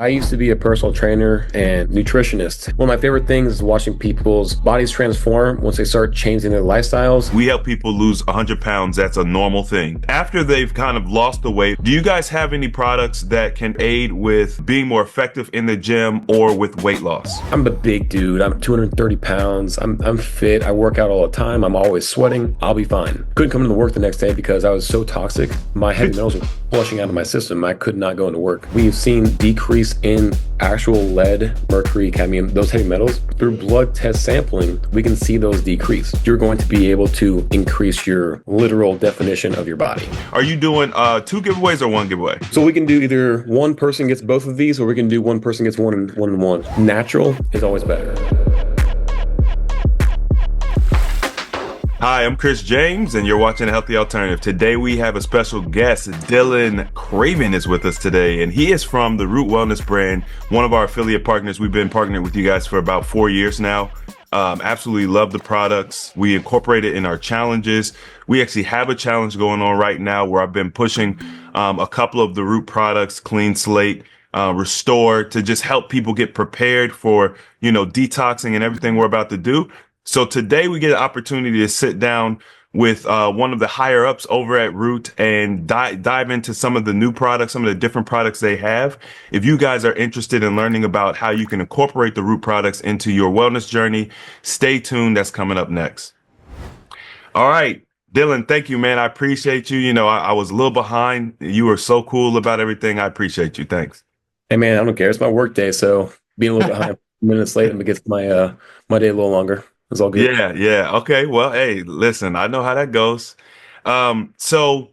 I used to be a personal trainer and nutritionist. One of my favorite things is watching people's bodies transform once they start changing their lifestyles. We help people lose 100 pounds. That's a normal thing. After they've kind of lost the weight, do you guys have any products that can aid with being more effective in the gym or with weight loss? I'm a big dude. I'm 230 pounds. I'm fit. I work out all the time. I'm always sweating. I'll be fine. Couldn't come into work the next day because I was so toxic. My heavy metals were flushing out of my system. I could not go into work. We've seen decrease in actual lead, mercury, cadmium, those heavy metals. Through blood test sampling, we can see those decrease. You're going to be able to increase your literal definition of your body. Are you doing 2 giveaways or 1 giveaway? So we can do either one person gets both of these, or we can do one person gets one and one. Natural is always better. Hi, I'm Chris James, and you're watching A Healthy Alternative. Today we have a special guest. Dylan Craven is with us today, and he is from the Root Wellness brand, one of our affiliate partners. We've been partnered with you guys for about 4 years now. Absolutely love the products. We incorporate it in our challenges. We actually have a challenge going on right now where I've been pushing a couple of the Root products, Clean Slate, Restore, to just help people get prepared for, detoxing and everything we're about to do. So today we get an opportunity to sit down with one of the higher ups over at Root and dive into some of the new products, some of the different products they have. If you guys are interested in learning about how you can incorporate the Root products into your wellness journey, stay tuned. That's coming up next. All right, Dylan, thank you, man. I appreciate you. I was a little behind. You were so cool about everything. I appreciate you. Thanks. Hey man, I don't care. It's my work day, so being a little behind minutes late, it gets my my day a little longer. It's all good. Yeah. Okay. Well, hey, listen, I know how that goes. So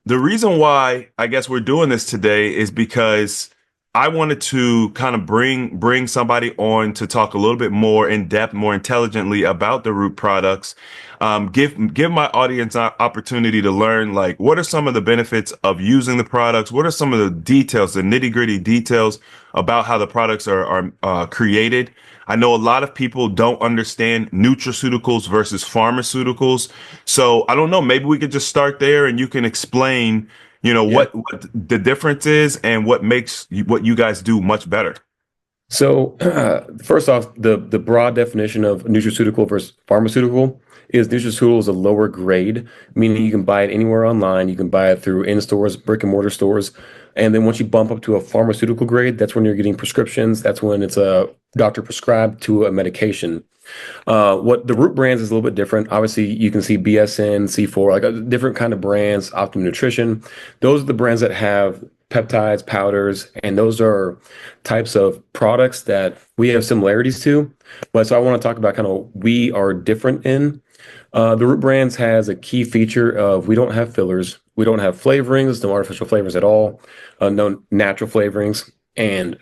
the reason why I guess we're doing this today is because I wanted to kind of bring somebody on to talk a little bit more in depth, more intelligently about the Root products. Give my audience an opportunity to learn, like, what are some of the benefits of using the products? What are some of the details, the nitty-gritty details about how the products are created? I know a lot of people don't understand nutraceuticals versus pharmaceuticals. So I don't know, maybe we could just start there and you can explain, what the difference is and what makes what you guys do much better. So first off, the broad definition of nutraceutical versus pharmaceutical is nutraceutical is a lower grade, meaning you can buy it anywhere online. You can buy it through in-stores, brick and mortar stores. And then once you bump up to a pharmaceutical grade, that's when you're getting prescriptions. That's when it's a doctor prescribed to a medication. What the Root brands is a little bit different. Obviously, you can see BSN, C4, like a different kind of brands, Optimum Nutrition. Those are the brands that have peptides, powders, and those are types of products that we have similarities to. But so I want to talk about kind of we are different in. The Root brands has a key feature of we don't have fillers, we don't have flavorings, no artificial flavors at all, no natural flavorings, and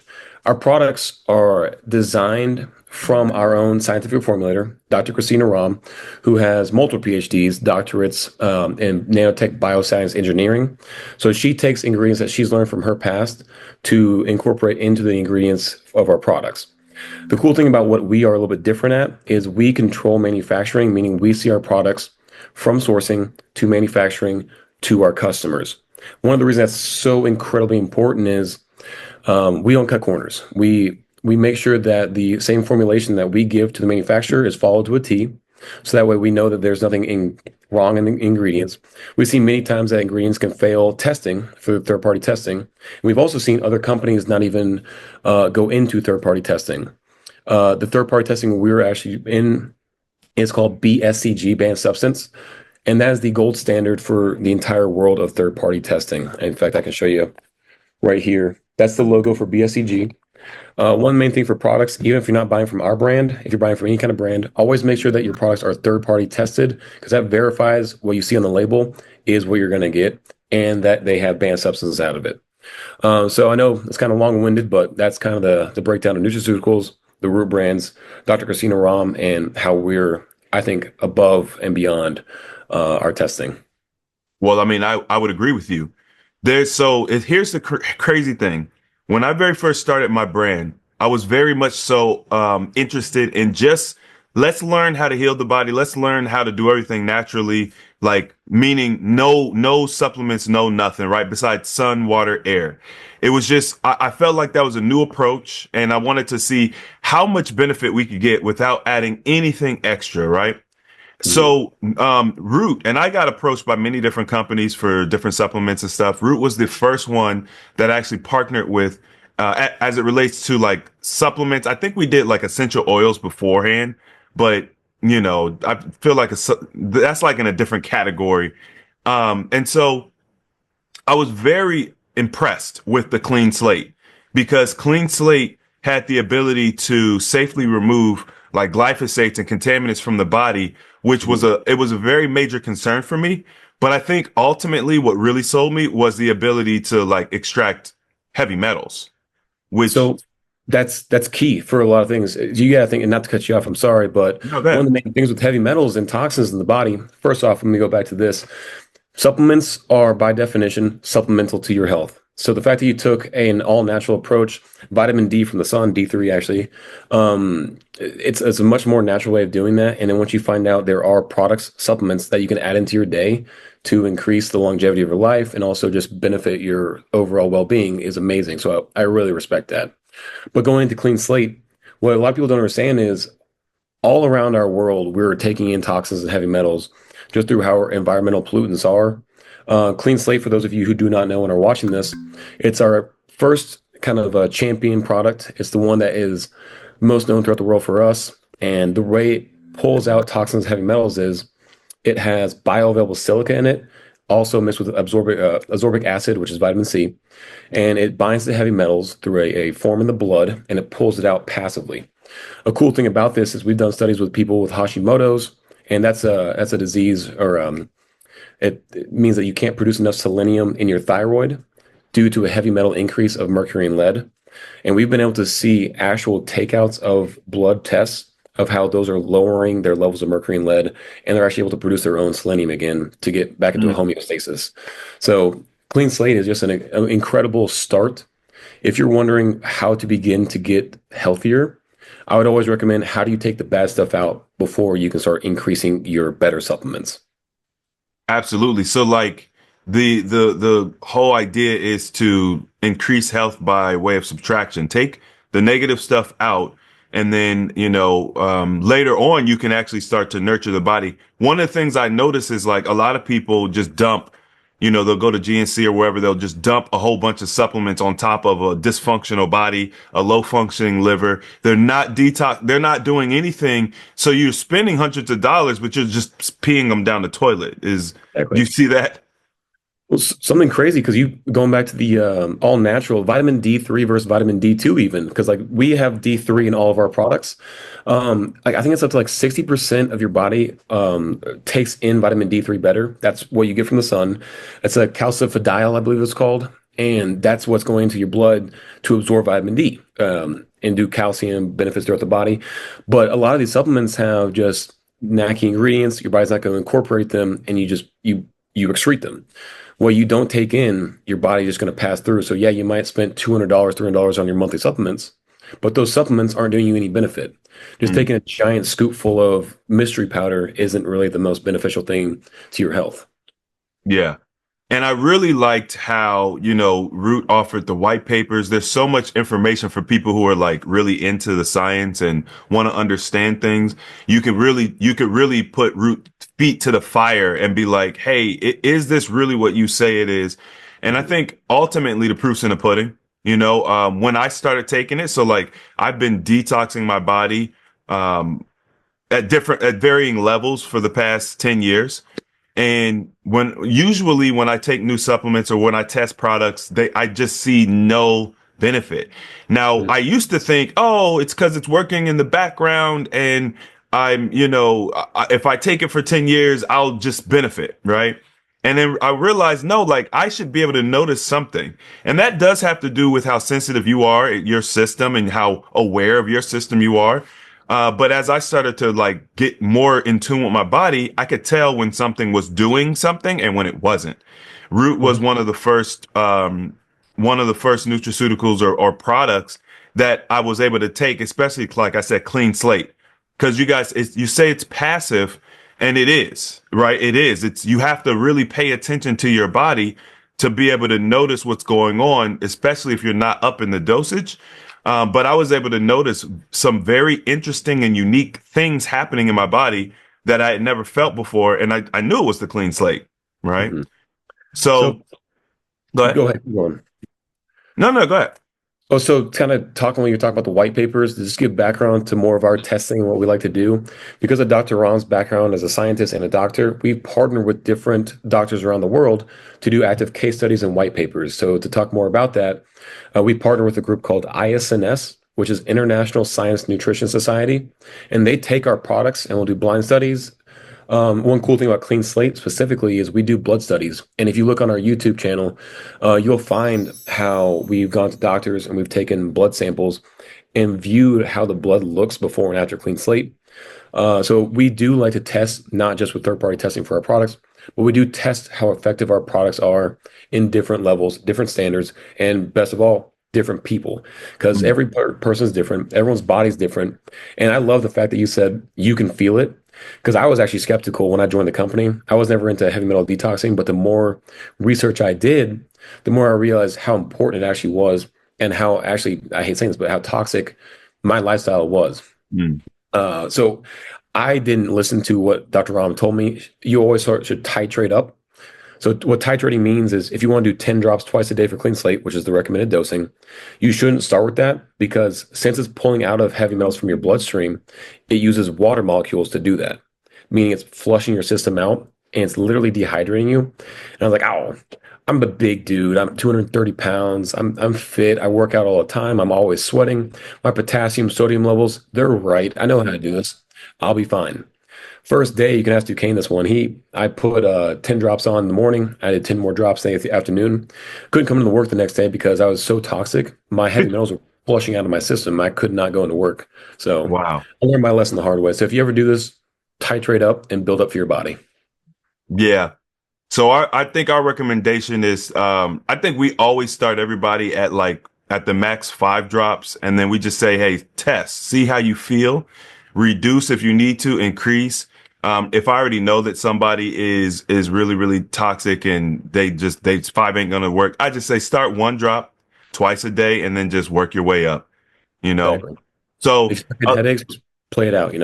our products are designed from our own scientific formulator, Dr. Christina Rahm, who has multiple PhDs, doctorates in nanotech bioscience engineering. So she takes ingredients that she's learned from her past to incorporate into the ingredients of our products. The cool thing about what we are a little bit different at is we control manufacturing, meaning we see our products from sourcing to manufacturing to our customers. One of the reasons that's so incredibly important is we don't cut corners. We make sure that the same formulation that we give to the manufacturer is followed to a T. So that way we know that there's nothing wrong in the ingredients. We've seen many times that ingredients can fail testing for third-party testing. And we've also seen other companies not even go into third-party testing. The third-party testing we're actually in is called BSCG, banned substance. And that is the gold standard for the entire world of third-party testing. In fact, I can show you right here. That's the logo for BSCG. One main thing for products, even if you're not buying from our brand, if you're buying from any kind of brand, always make sure that your products are third-party tested, because that verifies what you see on the label is what you're going to get, and that they have banned substances out of it. So I know it's kind of long-winded, but that's kind of the breakdown of nutraceuticals, the Root brands, Dr. Christina Rahm, and how we're, I think, above and beyond our testing. Well, I mean, I would agree with you. Here's the crazy thing. When I very first started my brand, I was very much so interested in just let's learn how to heal the body. Let's learn how to do everything naturally. like meaning no supplements, no nothing, right? Besides sun, water, air. It was just I felt like that was a new approach, and I wanted to see how much benefit we could get without adding anything extra, right? Mhm. So, Root, and I got approached by many different companies for different supplements and stuff. Root was the first one that I actually partnered with, as it relates to like supplements. I think we did like essential oils beforehand, but I feel like that's like in a different category. And so I was very impressed with the Clean Slate because Clean Slate had the ability to safely remove like glyphosates and contaminants from the body, which was Mhm. it was a very major concern for me. But I think ultimately what really sold me was the ability to like extract heavy metals, which So that's key for a lot of things. You got to think, and not to cut you off, I'm sorry, but no, one of that the main things with heavy metals and toxins in the body, first off, let me go back to this. Supplements are by definition supplemental to your health. So the fact that you took an all natural approach, vitamin D from the sun, D3 actually, it's a much more natural way of doing that. And then once you find out there are products, supplements that you can add into your day to increase the longevity of your life and also just benefit your overall well-being is amazing. So I really respect that. But going into Clean Slate, what a lot of people don't understand is all around our world, we're taking in toxins and heavy metals just through how our environmental pollutants are. Clean Slate, for those of you who do not know and are watching this, it's our first kind of champion product. It's the one that is most known throughout the world for us. And the way it pulls out toxins and heavy metals is it has bioavailable silica in it, also mixed with ascorbic acid, which is vitamin C, and it binds to heavy metals through a form in the blood, and it pulls it out passively. A cool thing about this is we've done studies with people with Hashimoto's, and that's a disease, or it means that you can't produce enough selenium in your thyroid due to a heavy metal increase of mercury and lead. And we've been able to see actual takeouts of blood tests of how those are lowering their levels of mercury and lead, and they're actually able to produce their own selenium again to get back into a mm, homeostasis. So Clean Slate is just an incredible start. If you're wondering how to begin to get healthier, I would always recommend how do you take the bad stuff out before you can start increasing your better supplements. absolutely. So like the whole idea is to increase health by way of subtraction. Take the negative stuff out, and then later on you can actually start to nurture the body. One of the things I notice is like a lot of people just dump. They'll go to GNC or wherever, they'll just dump a whole bunch of supplements on top of a dysfunctional body, a low functioning liver. They're not doing anything. So you're spending hundreds of dollars, but you're just peeing them down the toilet. Do you Exactly. see that? Well, something crazy because you going back to the all natural vitamin D3 versus vitamin D2 even because like we have D3 in all of our products. Like I think it's up to like 60% of your body takes in vitamin D3 better. That's what you get from the sun. It's a calcifediol, I believe it's called, and that's what's going into your blood to absorb vitamin D and do calcium benefits throughout the body. But a lot of these supplements have just knacky ingredients. Your body's not going to incorporate them, and you excrete them. What you don't take in, your body's just going to pass through. So yeah, you might spend $200, $300 on your monthly supplements, but those supplements aren't doing you any benefit. Just Mm. taking a giant scoop full of mystery powder isn't really the most beneficial thing to your health. Yeah. And I really liked how, Root offered the white papers. There's so much information for people who are like really into the science and want to understand things. You could really put Root feet to the fire and be like, hey, is this really what you say it is? And I think ultimately the proof's in the pudding. When I started taking it, so like I've been detoxing my body, at varying levels for the past 10 years. And when I take new supplements or when I test products, I just see no benefit. Now, I used to think, oh, it's because it's working in the background and if I take it for 10 years, I'll just benefit, right? And then I realized, no, like I should be able to notice something. And that does have to do with how sensitive you are at your system and how aware of your system you are. But as I started to like get more in tune with my body, I could tell when something was doing something and when it wasn't. Root was Mhm. one of the first nutraceuticals or products that I was able to take, especially like I said, Clean Slate. Because you guys, you say it's passive, And it is, right? It is. It's you have to really pay attention to your body to be able to notice what's going on, especially if you're not up in the dosage. But I was able to notice some very interesting and unique things happening in my body that I had never felt before. And I knew it was the clean slate, right? Mhm. So So go ahead. go ahead, keep going. No, no, go ahead. Oh, so kind of talking when you talk about the white papers, to just give background to more of our testing and what we like to do. Because of Dr. Ram's background as a scientist and a doctor, we've partnered with different doctors around the world to do active case studies and white papers. So to talk more about that, we partner with a group called ISNS, which is International Science Nutrition Society, and they take our products and we'll do blind studies. One cool thing about Clean Slate specifically is we do blood studies. And if you look on our YouTube channel, you'll find how we've gone to doctors and we've taken blood samples and viewed how the blood looks before and after Clean Slate. So we do like to test, not just with third-party testing for our products, but we do test how effective our products are in different levels, different standards, and best of all, different people. Because Mm. every person is different, everyone's body's different. And I love the fact that you said you can feel it. Because I was actually skeptical when I joined the company. I was never into heavy metal detoxing, but the more research I did, the more I realized how important it actually was and how actually, I hate saying this, but how toxic my lifestyle was. Mm. So I didn't listen to what Dr. Ram told me. You always should titrate up. So what titrating means is if you want to do 10 drops twice a day for Clean Slate, which is the recommended dosing, you shouldn't start with that because since it's pulling out of heavy metals from your bloodstream, it uses water molecules to do that, meaning it's flushing your system out and it's literally dehydrating you. And I was like, oh, I'm a big dude. I'm 230 pounds. I'm fit. I work out all the time. I'm always sweating. My potassium, sodium levels, they're right. I know how to do this. I'll be fine. First day, you can ask Duquesne this one. I put 10 drops on in the morning. I did 10 more drops in the afternoon. Couldn't come into work the next day because I was so toxic. My heavy metals were flushing out of my system. I could not go into work. So Wow. I learned my lesson the hard way. So if you ever do this, titrate up and build up for your body. Yeah. So I think our recommendation is I think we always start everybody at like at the max 5 drops, and then we just say, hey, test, see how you feel, reduce if you need to, increase. If I already know that somebody is really, really toxic and they 5 ain't gonna work, I just say start 1 drop twice a day and then just work your way up, you know. Exactly. So If you get headaches, just play it out.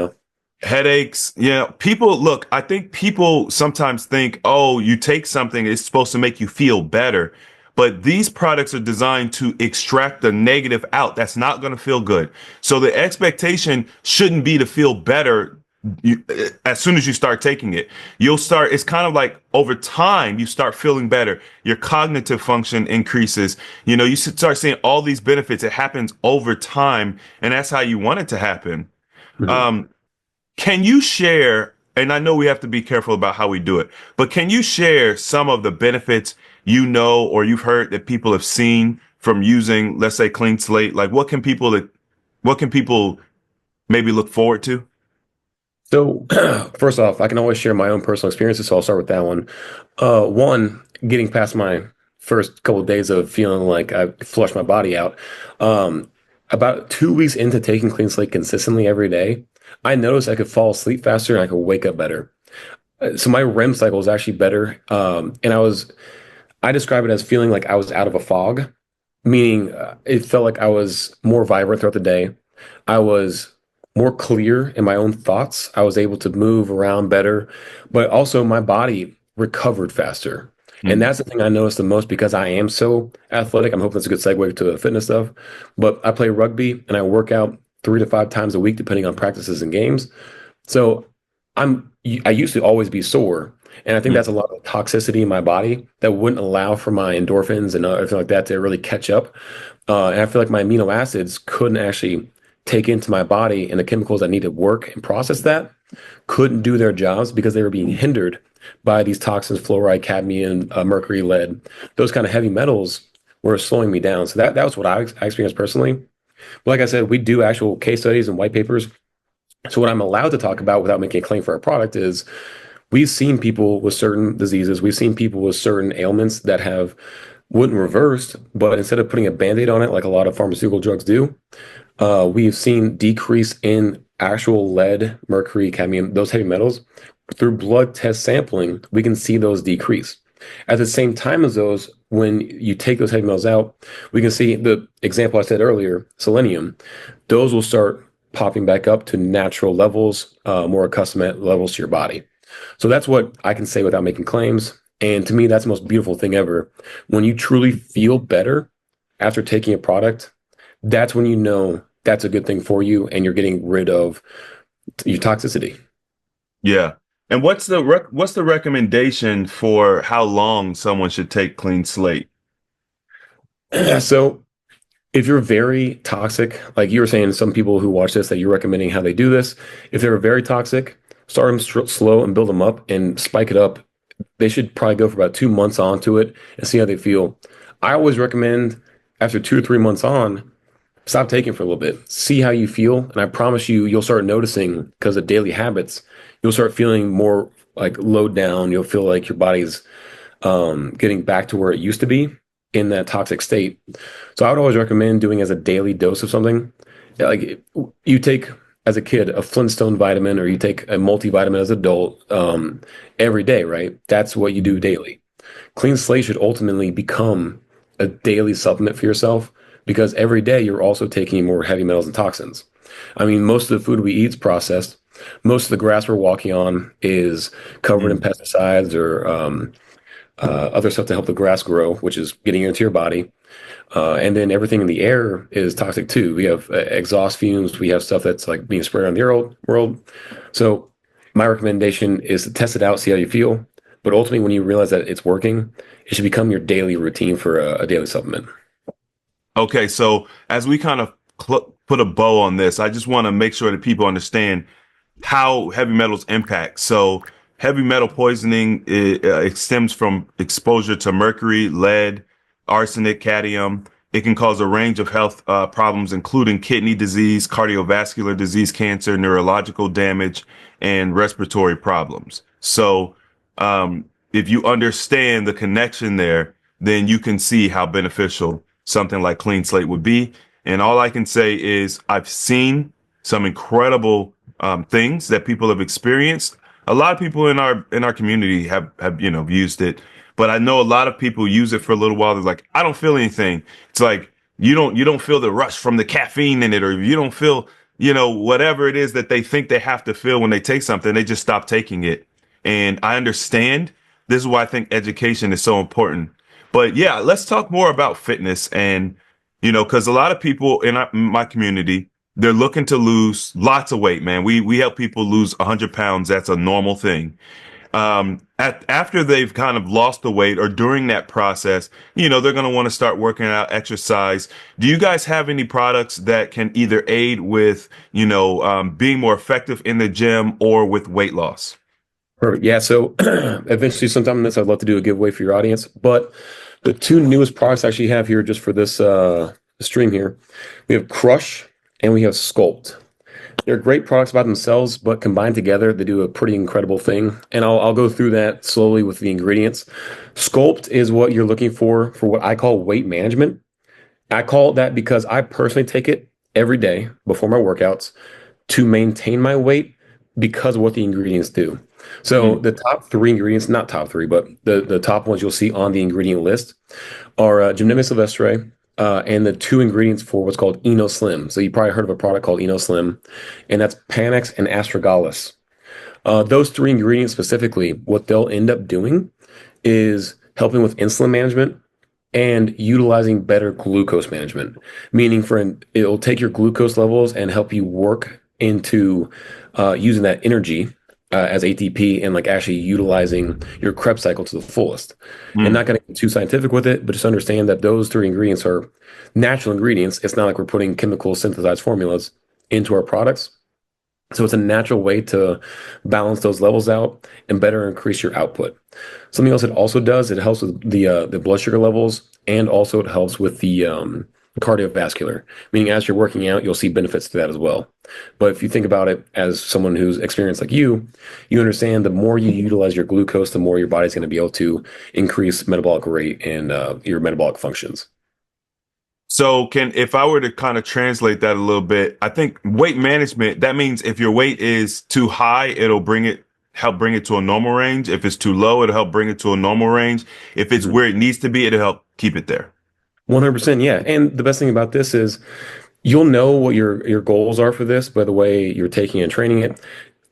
headaches, yeah. People look, I think people sometimes think, oh, you take something, it's supposed to make you feel better. But these products are designed to extract the negative out. That's not going to feel good. So the expectation shouldn't be to feel better as soon as you start taking it. It's kind of like over time, you start feeling better. Your cognitive function increases. You start seeing all these benefits. It happens over time, and that's how you want it to happen. Mhm. Um, can you share, and I know we have to be careful about how we do it, but can you share some of the benefits or you've heard that people have seen from using, let's say, Clean Slate? Like what can people maybe look forward to? So, first off, I can always share my own personal experiences, so I'll start with that one. One, getting past my first couple of days of feeling like I flushed my body out. Um, about 2 weeks into taking Clean Slate consistently every day, I noticed I could fall asleep faster and I could wake up better. So my REM cycle was actually better, and I describe it as feeling like I was out of a fog, meaning it felt like I was more vibrant throughout the day. I was more clear in my own thoughts. I was able to move around better, but also my body recovered faster. And Mm. that's the thing I noticed the most because I am so athletic. I'm hoping that's a good segue to the fitness stuff. But I play rugby and I work out 3 to 5 times a week, depending on practices and games. So I used to always be sore. And I think Mm. that's a lot of toxicity in my body that wouldn't allow for my endorphins and everything like that to really catch up. And I feel like my amino acids couldn't actually take into my body and the chemicals that need to work and process that couldn't do their jobs because they were being hindered by these toxins, fluoride, cadmium, mercury, lead. Those kind of heavy metals were slowing me down. So that was what I experienced personally. But like I said, we do actual case studies and white papers. So what I'm allowed to talk about without making a claim for our product is we've seen people with certain diseases, we've seen people with certain ailments that have wouldn't reversed, but instead of putting a band-aid on it like a lot of pharmaceutical drugs do, we've seen decrease in actual lead, mercury, cadmium, those heavy metals through blood test sampling, we can see those decrease. At the same time as those, when you take those heavy metals out, we can see the example I said earlier, selenium, those will start popping back up to natural levels, more accustomed levels to your body. So that's what I can say without making claims. And to me, that's the most beautiful thing ever. When you truly feel better after taking a product, that's when you know that's a good thing for you and you're getting rid of your toxicity. Yeah. And what's the recommendation for how long someone should take Clean Slate? So if you're very toxic, like you were saying, some people who watch this that you're recommending how they do this, if they're very toxic, start them slow and build them up and spike it up. They should probably go for about 2 months onto it and see how they feel. I always recommend after 2 or 3 months on, stop taking for a little bit, see how you feel. And I promise you, you'll start noticing because of daily habits, you'll start feeling more like load down. You'll feel like your body's getting back to where it used to be in that toxic state. So I would always recommend doing as a daily dose of something. Yeah, like you take as a kid a Flintstone vitamin or you take a multivitamin as an adult every day, right? That's what you do daily. Clean Slate should ultimately become a daily supplement for yourself because every day you're also taking more heavy metals and toxins. I mean, most of the food we eat is processed. Most of the grass we're walking on is covered in Mm. pesticides or other stuff to help the grass grow, which is getting into your body. And then everything in the air is toxic too. We have exhaust fumes. We have stuff that's like being sprayed around the world. So my recommendation is to test it out, see how you feel. But ultimately, when you realize that it's working, it should become your daily routine for a daily supplement. Okay, so as we kind of put a bow on this, I just want to make sure that people understand how heavy metals impact. So, heavy metal poisoning it stems from exposure to mercury, lead, arsenic, cadmium. It can cause a range of health problems, including kidney disease, cardiovascular disease, cancer, neurological damage, and respiratory problems. So, if you understand the connection there, then you can see how beneficial something like Clean Slate would be. And all I can say is I've seen some incredible things that people have experienced. A lot of people in our community have used it, but I know a lot of people use it for a little while. They're like, I don't feel anything. It's like you don't feel the rush from the caffeine in it, or you don't feel whatever it is that they think they have to feel when they take something. They just stop taking it. And I understand. This is why I think education is so important. But yeah, let's talk more about fitness and because a lot of people in my community, they're looking to lose lots of weight, man. We help people lose 100 pounds. That's a normal thing. After they've kind of lost the weight or during that process, they're going to want to start working out, exercise. Do you guys have any products that can either aid with, being more effective in the gym or with weight loss? Perfect. Yeah. So eventually, sometime in this, I'd love to do a giveaway for your audience. But the two newest products I actually have here just for this stream here, we have Crush and we have Sculpt. They're great products by themselves, but combined together, they do a pretty incredible thing. And I'll go through that slowly with the ingredients. Sculpt is what you're looking for what I call weight management. I call it that because I personally take it every day before my workouts to maintain my weight because of what the ingredients do. So Mm. the top three ingredients, not top three, but the top ones you'll see on the ingredient list are Gymnema sylvestre and the two ingredients for what's called Eno Slim. So you probably heard of a product called Eno Slim, and that's Panax and Astragalus. Those three ingredients specifically, what they'll end up doing is helping with insulin management and utilizing better glucose management, meaning it'll take your glucose levels and help you work into using that energy as ATP and like actually utilizing your Krebs cycle to the fullest. And Mm. not going to get too scientific with it, but just understand that those three ingredients are natural ingredients. It's not like we're putting chemical synthesized formulas into our products. So it's a natural way to balance those levels out and better increase your output. Something else it also does, it helps with the blood sugar levels, and also it helps with the cardiovascular, meaning as you're working out, you'll see benefits to that as well. But if you think about it as someone who's experienced like you understand the more you utilize your glucose, the more your body's going to be able to increase metabolic rate and your metabolic functions. So if I were to kind of translate that a little bit, I think weight management, that means if your weight is too high, it'll bring it help bring it to a normal range. If it's too low, it'll help bring it to a normal range. If it's Mhm. where it needs to be, it'll help keep it there. 100%, yeah. And the best thing about this is you'll know what your goals are for this by the way you're taking and training it.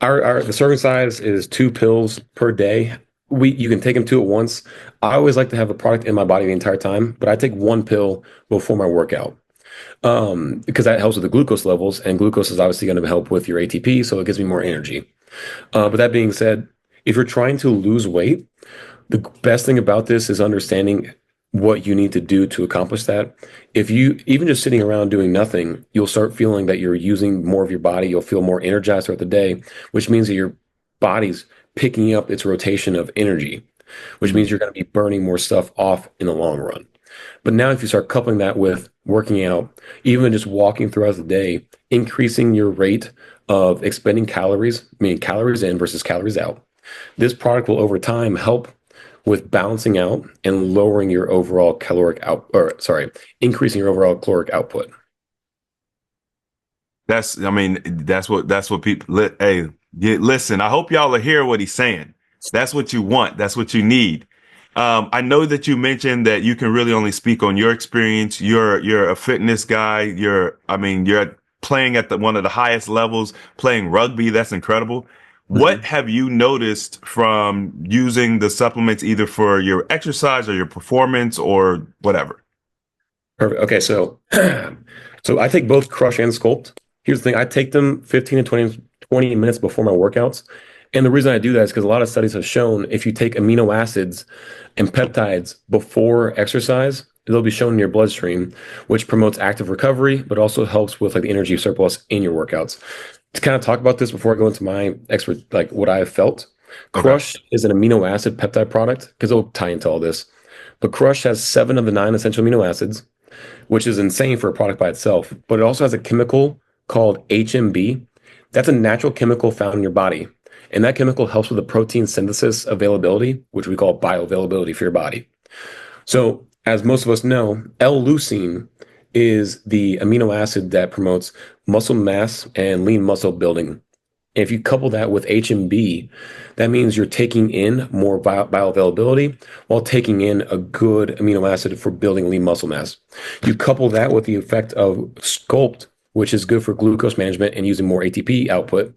Our the serving size is 2 pills per day. You can take them two at once. I always like to have a product in my body the entire time, but I take 1 pill before my workout. Because that helps with the glucose levels, and glucose is obviously going to help with your ATP, so it gives me more energy. But that being said, if you're trying to lose weight, the best thing about this is understanding what you need to do to accomplish that. If you even just sitting around doing nothing, you'll start feeling that you're using more of your body. You'll feel more energized throughout the day, which means that your body's picking up its rotation of energy, which means Mm. you're going to be burning more stuff off in the long run. But now, if you start coupling that with working out, even just walking throughout the day, increasing your rate of expending calories, meaning calories in versus calories out, this product will over time help with balancing out and lowering your overall caloric out, or sorry, increasing your overall caloric output. I mean, that's what people, hey, listen, I hope y'all are hearing what he's saying. That's what you want. That's what you need. I know that you mentioned that you can really only speak on your experience. You're a fitness guy. I mean, you're playing at one of the highest levels, playing rugby. That's incredible. What Mhm. have you noticed from using the supplements either for your exercise or your performance or whatever? Perfect. Okay, so so I take both Crush and Sculpt. Here's the thing, I take them 15 to 20 minutes before my workouts. And the reason I do that is because a lot of studies have shown if you take amino acids and peptides before exercise, they'll be shown in your bloodstream, which promotes active recovery, but also helps with like the energy surplus in your workouts. To kind of talk about this before I go into my expert, like what I have felt, Okay. Crush is an amino acid peptide product because it'll tie into all this. But Crush has 7 of the 9 essential amino acids, which is insane for a product by itself. But it also has a chemical called HMB. That's a natural chemical found in your body. And that chemical helps with the protein synthesis availability, which we call bioavailability for your body. So, as most of us know, L-leucine is the amino acid that promotes muscle mass and lean muscle building. If you couple that with HMB, that means you're taking in more bioavailability while taking in a good amino acid for building lean muscle mass. You couple that with the effect of Sculpt, which is good for glucose management and using more ATP output.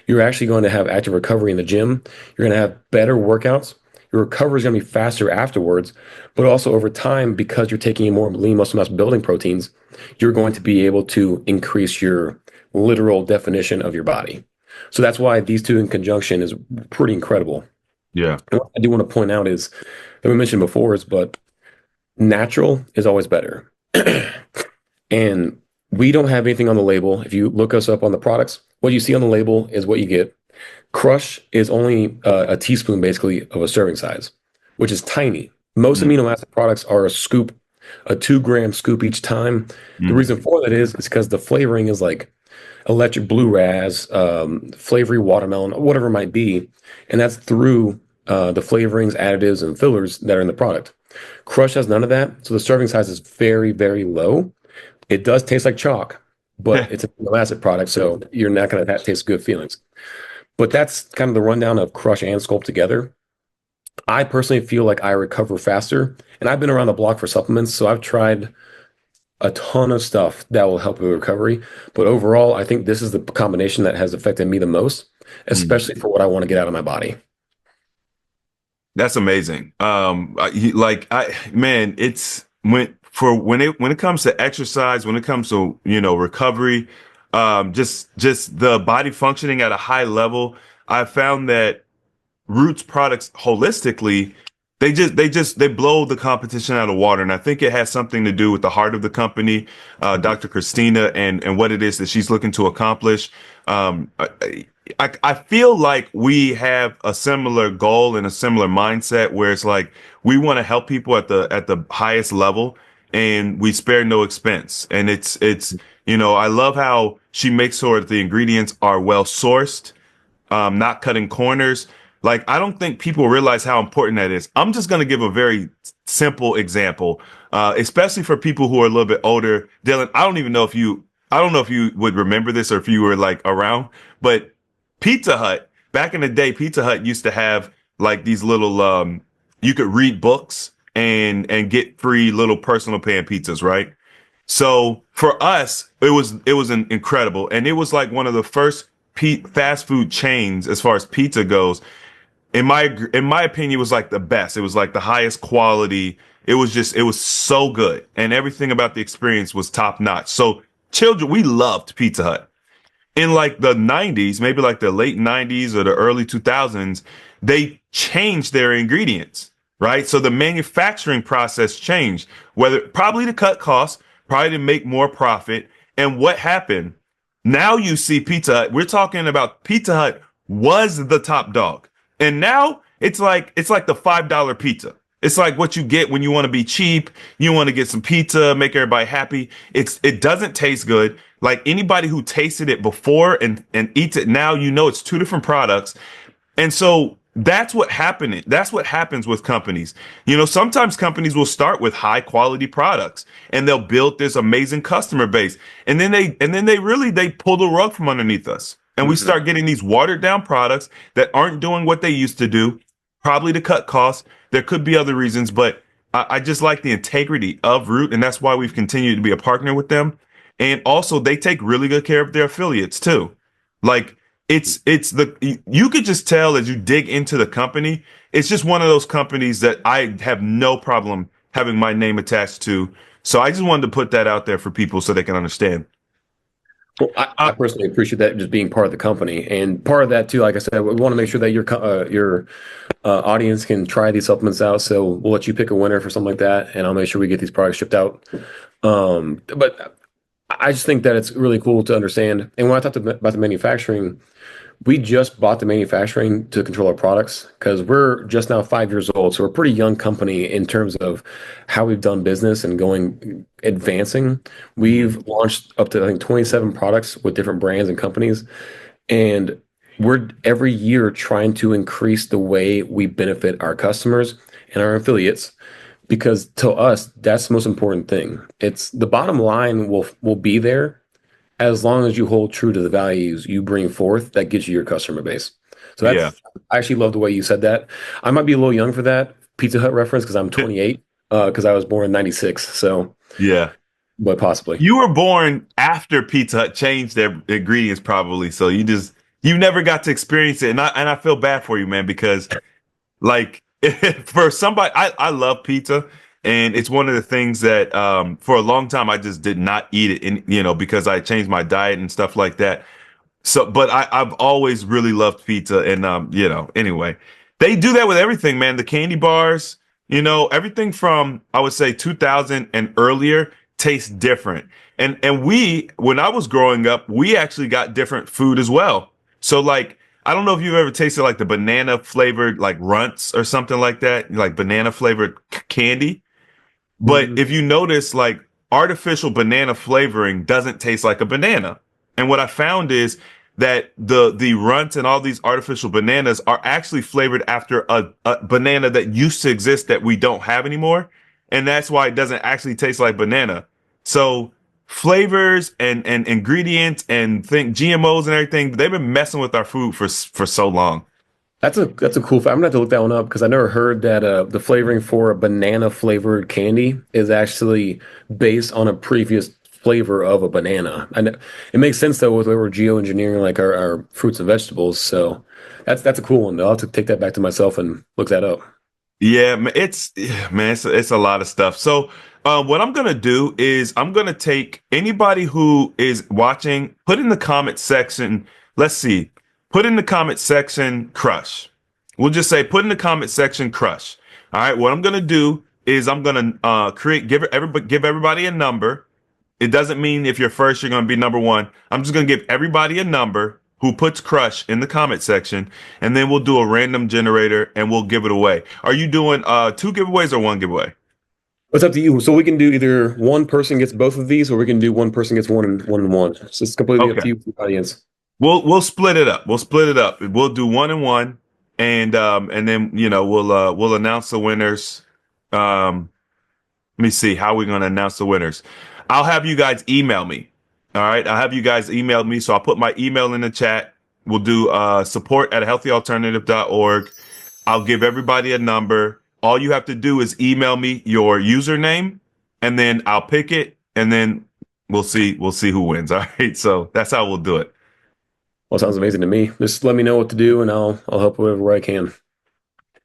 You're actually going to have active recovery in the gym. You're going to have better workouts. Your recovery is going to be faster afterwards, but also over time, because you're taking in more lean muscle mass building proteins, you're going to be able to increase your literal definition of your body. So that's why these two in conjunction is pretty incredible. Yeah. And what I do want to point out is that we mentioned before is, but natural is always better. And we don't have anything on the label. If you look us up on the products, what you see on the label is what you get. Crush is only a teaspoon basically of a serving size, which is tiny. Most Mm, amino acid products are a scoop, a 2 gram scoop each time. The mm. reason for that is because the flavoring is like electric blue raz, flavory watermelon, whatever it might be. And that's through the flavorings, additives, and fillers that are in the product. Crush has none of that. So the serving size is very, very low. It does taste like chalk, but it's an amino acid product. So you're not going to taste good feelings. But that's kind of the rundown of Crush and Sculpt together. I personally feel like I recover faster. And I've been around the block for supplements. So I've tried a ton of stuff that will help with recovery. But overall, I think this is the combination that has affected me the most, Mm. especially for what I want to get out of my body. That's amazing. Man, it's when it comes to exercise, when it comes to, recovery, just the body functioning at a high level, I found that Roots products holistically, they blow the competition out of water. And I think it has something to do with the heart of the company, Dr. Christina, and what it is that she's looking to accomplish. I feel like we have a similar goal and a similar mindset where it's like we want to help people at the highest level and we spare no expense. And I love how she makes sure that the ingredients are well sourced, not cutting corners. Like, I don't think people realize how important that is. I'm just going to give a very simple example, especially for people who are a little bit older. Dylan, I don't know if you would remember this or if you were like around, but Pizza Hut, back in the day, Pizza Hut used to have like these little you could read books and get free little personal pan pizzas, right? So for us, it was incredible, and it was like one of the first fast food chains as far as pizza goes. In my opinion, it was like the best. It was like the highest quality. It was so good, and everything about the experience was top notch. So children, we loved Pizza Hut in like the 90s, maybe like the late 90s or the early 2000s, they changed their ingredients, right? So the manufacturing process changed, whether probably to cut costs, probably to make more profit. And what happened? Now you see Pizza Hut. We're talking about Pizza Hut was the top dog. And now it's like the $5 pizza. It's like what you get when you want to be cheap, you want to get some pizza, make everybody happy. It doesn't taste good. Like anybody who tasted it before and eats it now, you know it's two different products. And so that's what happened. That's what happens with companies. You know, sometimes companies will start with high quality products and they'll build this amazing customer base. And then they pull the rug from underneath us. And we start getting these watered down products that aren't doing what they used to do, probably to cut costs. There could be other reasons, but I just like the integrity of Root, and that's why we've continued to be a partner with them. And also, they take really good care of their affiliates too. Like you could just tell as you dig into the company, it's just one of those companies that I have no problem having my name attached to. So I just wanted to put that out there for people so they can understand. Well, I personally appreciate that just being part of the company, and part of that too. Like I said, we want to make sure that your audience can try these supplements out. So we'll let you pick a winner for something like that, and I'll make sure we get these products shipped out. But I just think that it's really cool to understand. And when I talked about the manufacturing, we just bought the manufacturing to control our products because we're just now 5 years old. So we're a pretty young company in terms of how we've done business and advancing. We've launched up to, I think, 27 products with different brands and companies. And we're every year trying to increase the way we benefit our customers and our affiliates because to us, that's the most important thing. It's the bottom line will be there as long as you hold true to the values you bring forth that gets you your customer base. So Yeah. I actually love the way you said that. I might be a little young for that Pizza Hut reference because I'm 28, because I was born in 96. So, Yeah. but possibly. You were born after Pizza Hut changed their ingredients probably. So you never got to experience it. And I feel bad for you, man, because like for somebody, I love pizza, and it's one of the things that for a long time I just did not eat it, because I changed my diet and stuff like that. So, but I've always really loved pizza, and anyway, they do that with everything, man. The candy bars, everything from I would say 2000 and earlier tastes different. And when I was growing up, we actually got different food as well. So like, I don't know if you've ever tasted like the banana flavored like runts or something like that, like banana flavored candy. But if you notice, like artificial banana flavoring doesn't taste like a banana. And what I found is that the runts and all these artificial bananas are actually flavored after a banana that used to exist that we don't have anymore. And that's why it doesn't actually taste like banana. So flavors and ingredients and GMOs and everything, they've been messing with our food for so long. That's a cool fact. I'm gonna have to look that one up because I never heard that the flavoring for a banana flavored candy is actually based on a previous flavor of a banana. And it makes sense though with where we're geoengineering like our fruits and vegetables. So that's a cool one though. I'll have to take that back to myself and look that up. Yeah, it's a lot of stuff. So what I'm gonna do is I'm gonna take anybody who is watching, put in the comment section. Let's see, put in the comment section crush. We'll just say put in the comment section crush. All right. What I'm gonna do is I'm gonna give everybody a number. It doesn't mean if you're first, you're going to be number one. I'm just going to give everybody a number who puts crush in the comment section, and then we'll do a random generator and we'll give it away. Are you doing two giveaways or one giveaway? It's up to you. So we can do either one person gets both of these, or we can do one person gets one and one. So it's completely up to you, audience. We'll split it up. We'll do one and one, and then we'll announce the winners. Let me see how we're going to announce the winners. I'll have you guys email me. All right. I'll have you guys email me. So I'll put my email in the chat. We'll do support at healthyalternative.org. I'll give everybody a number. All you have to do is email me your username, and then I'll pick it, and then we'll see who wins. All right. So that's how we'll do it. Well, sounds amazing to me. Just let me know what to do, and I'll help whatever way I can.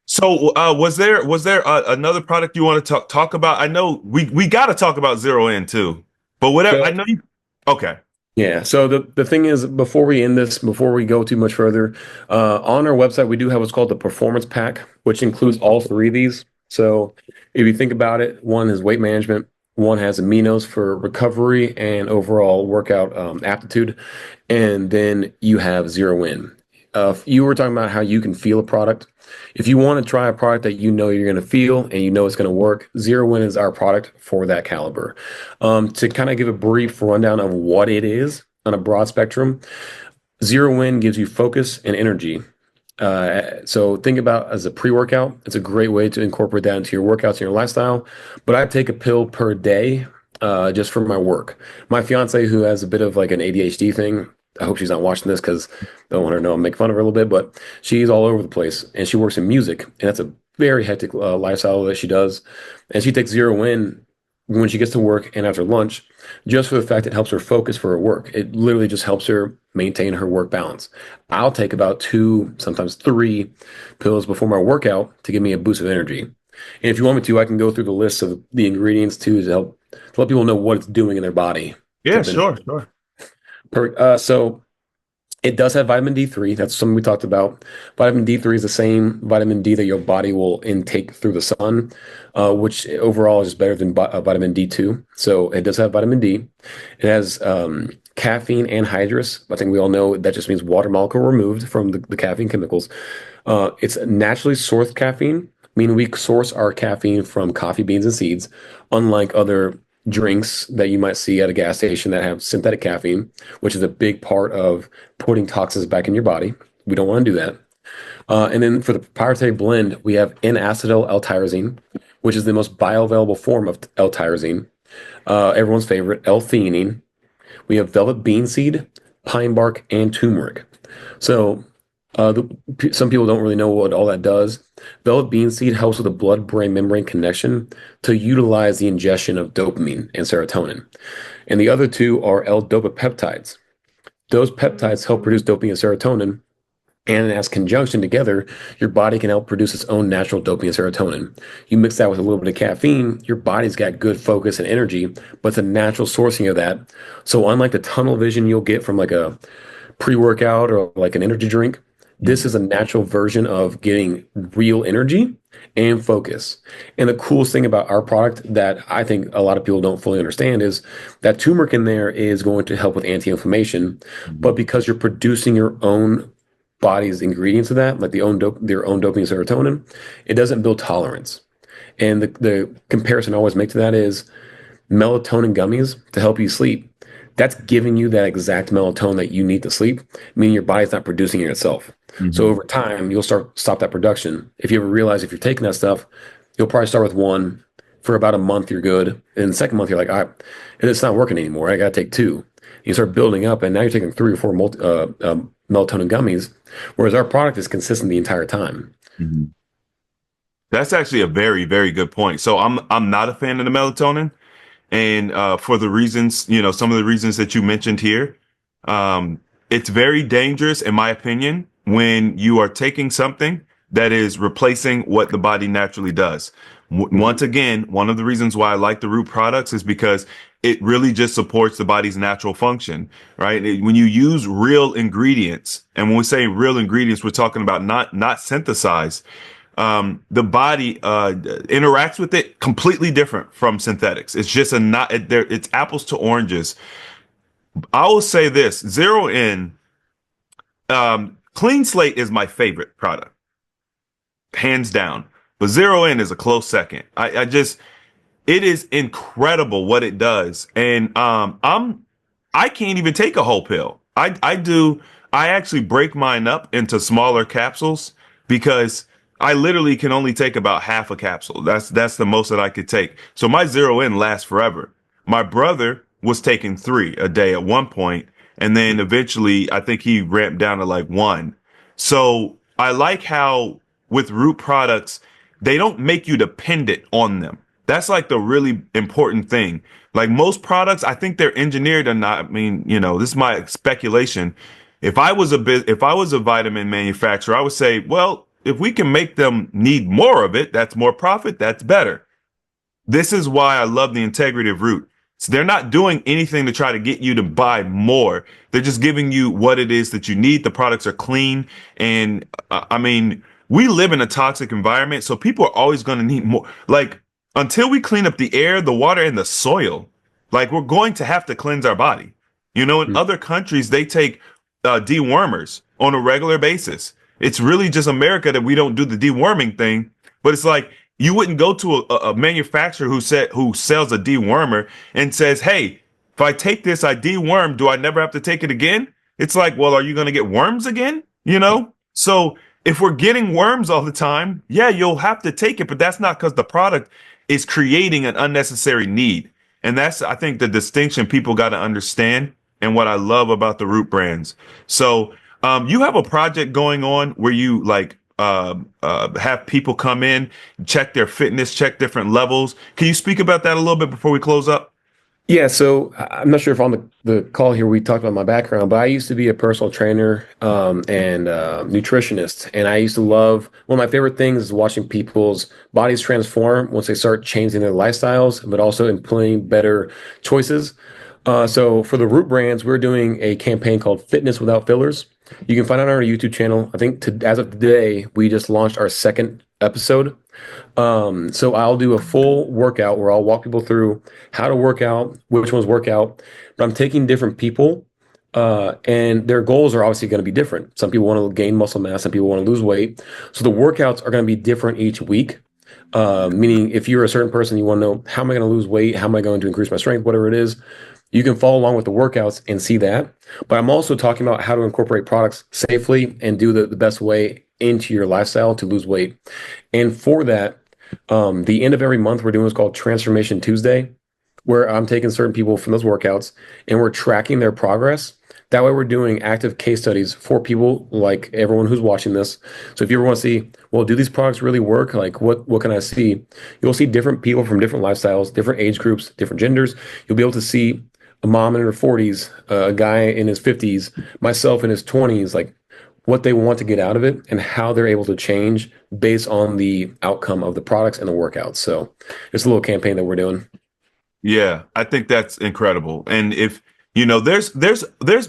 So was there another product you want to talk about? I know we got to talk about Zero In too, but whatever. I So know you. Okay. yeah. So the thing is, before we end this, before we go too much further, on our website we do have what's called the Performance Pack, which includes all three of these. So if you think about it, one is weight management, one has aminos for recovery and overall workout aptitude, and then you have Zero In. You were talking about how you can feel a product. If you want to try a product that you know you're going to feel and you know it's going to work, Zero In is our product for that caliber. To kind of give a brief rundown of what it is on a broad spectrum, Zero In gives you focus and energy. So think about as a pre-workout, it's a great way to incorporate that into your workouts and your lifestyle. But I take a pill per day just for my work. My fiance, who has a bit of like an ADHD thing, I hope she's not watching this because I don't want her to know I'm making fun of her a little bit, but she's all over the place and she works in music, and that's a very hectic lifestyle that she does. And she takes Zero In when she gets to work and after lunch, just for the fact it helps her focus for her work. It literally just helps her maintain her work balance. I'll take about two, sometimes three pills before my workout to give me a boost of energy. And if you want me to, I can go through the list of the ingredients too to help to let people know what it's doing in their body to Yeah, benefit. sure, sure. So it does have vitamin D3. That's something we talked about. Vitamin D3 is the same vitamin D that your body will intake through the sun, which overall is better than vitamin D2. So it does have vitamin D. It has caffeine anhydrous. I think we all know that just means water molecule removed from the caffeine chemicals. It's naturally sourced caffeine, meaning we source our caffeine from coffee beans and seeds, unlike other drinks that you might see at a gas station that have synthetic caffeine, which is a big part of putting toxins back in your body. We don't want to do that. And then for the proprietary blend, we have N-acetyl L-tyrosine, which is the most bioavailable form of L-tyrosine. Everyone's favorite, L-theanine. We have velvet bean seed, pine bark, and turmeric. So some people don't really know what all that does. Velvet bean seed helps with the blood-brain membrane connection to utilize the ingestion of dopamine and serotonin. And the other two are L-dopa peptides. Those peptides help produce dopamine and serotonin, and as conjunction together, your body can help produce its own natural dopamine and serotonin. You mix that with a little bit of caffeine, your body's got good focus and energy, but it's a natural sourcing of that. So unlike the tunnel vision you'll get from like a pre-workout or like an energy drink, this is a natural version of getting real energy and focus. And the coolest thing about our product that I think a lot of people don't fully understand is that turmeric in there is going to help with anti-inflammation, but because you're producing your own body's ingredients of that, like their own dopamine and serotonin, it doesn't build tolerance. And the comparison I always make to that is melatonin gummies to help you sleep. That's giving you that exact melatonin that you need to sleep, meaning your body's not producing it itself. So Mhm. over time, you'll stop that production. If you ever realize if you're taking that stuff, you'll probably start with one for about a month, you're good. And the second month, you're like, it's not working anymore. I got to take two. You start building up, and now you're taking three or four melatonin gummies, whereas our product is consistent the entire time. Mhm. That's actually a very, very good point. So I'm not a fan of the melatonin, and for the reasons, some of the reasons that you mentioned here, um, it's very dangerous, in my opinion, when you are taking something that is replacing what the body naturally does. Once again, one of the reasons why I like the Root products is because it really just supports the body's natural function, right? When you use real ingredients, and when we say real ingredients, we're talking about not synthesized. The body interacts with it completely different from synthetics. It's just it's apples to oranges. I will say this: Zero In, Clean Slate is my favorite product, hands down. But Zero In is a close second. It is incredible what it does, and I can't even take a whole pill. I actually break mine up into smaller capsules because I literally can only take about half a capsule. That's the most that I could take. So my Zero In lasts forever. My brother was taking three a day at one point, And then eventually, I think he ramped down to like one. So I like how with root products, they don't make you dependent on them. That's like the really important thing. Like most products, I think they're engineered or not. I mean, this is my speculation. If I was a vitamin manufacturer, I would say, well, if we can make them need more of it, that's more profit, that's better. This is why I love the integrity of root. So they're not doing anything to try to get you to buy more. They're just giving you what it is that you need. The products are clean. And I mean, we live in a toxic environment, so people are always going to need more. Like until we clean up the air, the water, and the soil, like we're going to have to cleanse our body. In other countries, they take dewormers on a regular basis. It's really just America that we don't do the deworming thing. But it's like you wouldn't go to a manufacturer who sells a dewormer and says, "Hey, if I take this, I deworm. Do I never have to take it again?" It's like, well, are you going to get worms again? So if we're getting worms all the time, yeah, you'll have to take it, but that's not because the product is creating an unnecessary need. And that's, I think, the distinction people got to understand and what I love about the root brands. So you have a project going on where you have people come in, check their fitness, check different levels. Can you speak about that a little bit before we close up? Yeah, so I'm not sure if on the call here we talked about my background, but I used to be a personal trainer and nutritionist. And I used to love, one of my favorite things is watching people's bodies transform once they start changing their lifestyles, but also implementing better choices. So for the Root brands, we're doing a campaign called Fitness Without Fillers. You can find it on our YouTube channel. I think as of today, we just launched our second episode. So I'll do a full workout where I'll walk people through how to work out, which ones work out. But I'm taking different people, and their goals are obviously going to be different. Some people want to gain muscle mass, some people want to lose weight. So the workouts are going to be different each week. Meaning if you're a certain person, you want to know, how am I going to lose weight? How am I going to increase my strength? Whatever it is, you can follow along with the workouts and see that. But I'm also talking about how to incorporate products safely and do the best way into your lifestyle to lose weight. And for that, the end of every month, we're doing what's called Transformation Tuesday, where I'm taking certain people from those workouts and we're tracking their progress. That way, we're doing active case studies for people like everyone who's watching this. So if you ever want to see, well, do these products really work? Like, what can I see? You'll see different people from different lifestyles, different age groups, different genders. You'll be able to see a mom in her 40s, a guy in his 50s, myself in his 20s, like what they want to get out of it and how they're able to change based on the outcome of the products and the workouts. So it's a little campaign that we're doing. Yeah, I think that's incredible. And if there's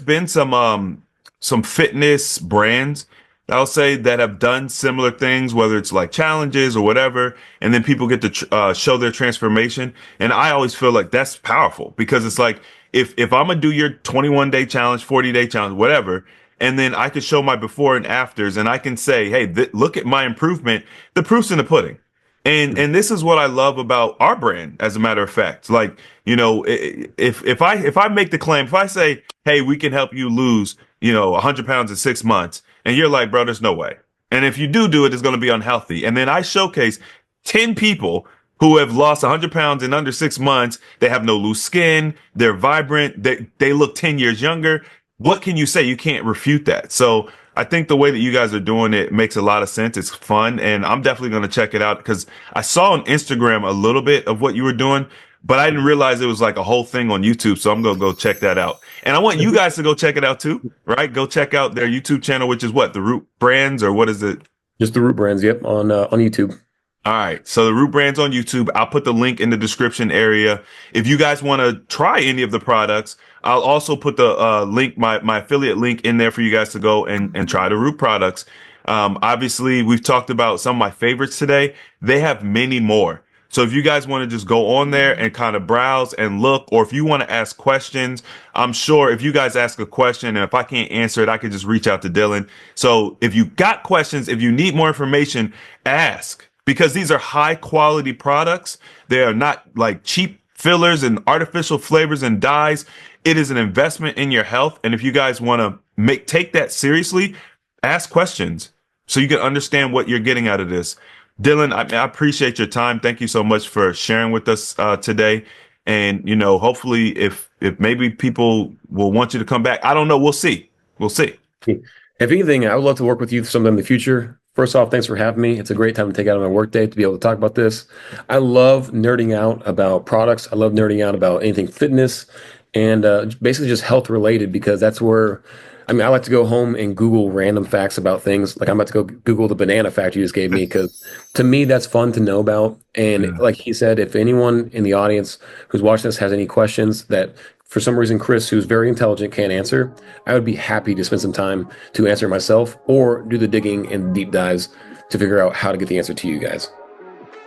been some fitness brands I'll say that have done similar things, whether it's like challenges or whatever, and then people get to show their transformation. And I always feel like that's powerful because it's like if I'm gonna do your 21-day challenge, 40-day challenge, whatever, and then I can show my before and afters, and I can say, hey, look at my improvement. The proof's in the pudding. And this is what I love about our brand, as a matter of fact. Like, if I make the claim, if I say, hey, we can help you lose, 100 pounds in 6 months, and you're like, bro, there's no way. And if you do it, it's going to be unhealthy. And then I showcase 10 people who have lost 100 pounds in under 6 months. They have no loose skin. They're vibrant. They look 10 years younger. What can you say? You can't refute that. So I think the way that you guys are doing it makes a lot of sense. It's fun. And I'm definitely going to check it out because I saw on Instagram a little bit of what you were doing, but I didn't realize it was like a whole thing on YouTube. So I'm going to go check that out. And I want you guys to go check it out too, right? Go check out their YouTube channel, which is what? The Root Brands, or what is it? Just the Root Brands. Yep. On YouTube. All right. So the Root Brands on YouTube. I'll put the link in the description area. If you guys want to try any of the products, I'll also put the link, my affiliate link in there for you guys to go and try the Root products. Obviously, we've talked about some of my favorites today. They have many more. So if you guys want to just go on there and kind of browse and look, or if you want to ask questions, I'm sure if you guys ask a question and if I can't answer it, I can just reach out to Dylan. So if you got questions, if you need more information, ask, because these are high quality products. They are not like cheap fillers and artificial flavors and dyes. It is an investment in your health. And if you guys want to take that seriously, ask questions so you can understand what you're getting out of this. Dylan, I appreciate your time. Thank you so much for sharing with us today. And, hopefully if maybe people will want you to come back. I don't know. We'll see. We'll see. If anything, I would love to work with you sometime in the future. First off, thanks for having me. It's a great time to take out of my workday to be able to talk about this. I love nerding out about products. I love nerding out about anything fitness and basically just health related because that's where, I like to go home and Google random facts about things. Like I'm about to go Google the banana fact you just gave me because to me, that's fun to know about. And Yeah. like he said, if anyone in the audience who's watching this has any questions that for some reason Chris, who's very intelligent, can't answer, I would be happy to spend some time to answer myself or do the digging and deep dives to figure out how to get the answer to you guys.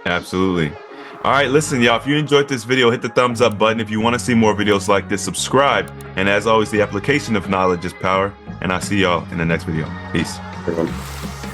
Absolutely. All right, listen, y'all, if you enjoyed this video, hit the thumbs up button. If you want to see more videos like this, subscribe. And as always, the application of knowledge is power. And I'll see y'all in the next video. Peace. Everyone.